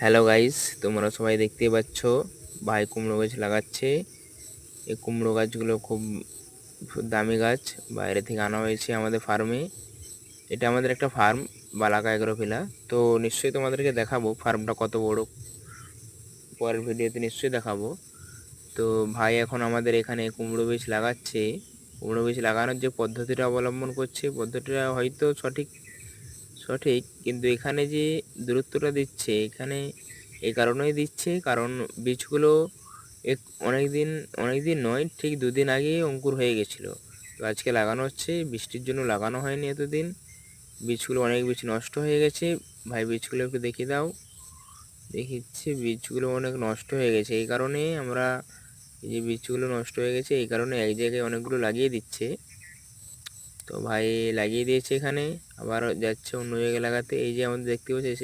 Hello guys, তোমরা সবাই দেখতেই পাচ্ছ ভাই কুমড়ো গাছ লাগাচ্ছে। এই কুমড়ো গাছগুলো খুব দামি গাছ, বাইরে থেকে আনা হয়েছে আমাদের ফার্মে। এটা আমাদের একটা ফার্ম, বালাকা এগ্রোভিলা। তো নিশ্চয়ই তোমাদেরকে দেখাবো ফার্মটা কত বড়, পরের ভিডিওতে নিশ্চয়ই দেখাবো। তো ভাই এখন আমাদের এখানে কুমড়ো বীজ লাগাচ্ছে। কুমড়ো বীজ লাগানোর যে পদ্ধতিটা অবলম্বন করছে, পদ্ধতিটা হয়তো সঠিক, কিন্তু এখানে যে দূরত্বটা দিচ্ছে, এখানে এই কারণেই দিচ্ছে কারণ বীজগুলো এক অনেক দিন নয়, ঠিক 2 দিন আগে অঙ্কুর হয়ে গেছিলো। তো আজকে লাগানো হচ্ছে, বৃষ্টির জন্য লাগানো হয়নি এতদিন। বীজগুলো অনেক বীজ নষ্ট হয়ে গেছে। ভাই বীজগুলো একটু দেখিয়ে দাও। দেখিচ্ছে বীজগুলো অনেক নষ্ট হয়ে গেছে, এই কারণে আমরা এই যে বীজগুলো নষ্ট হয়ে গেছে এই কারণে এক জায়গায় অনেকগুলো লাগিয়ে দিচ্ছে। তো ভাই লাগিয়ে দিয়েছে এখানে, আবার যাচ্ছে অন্য জায়গায় লাগাতে। এই যে আমাদের দেখতে পাচ্ছি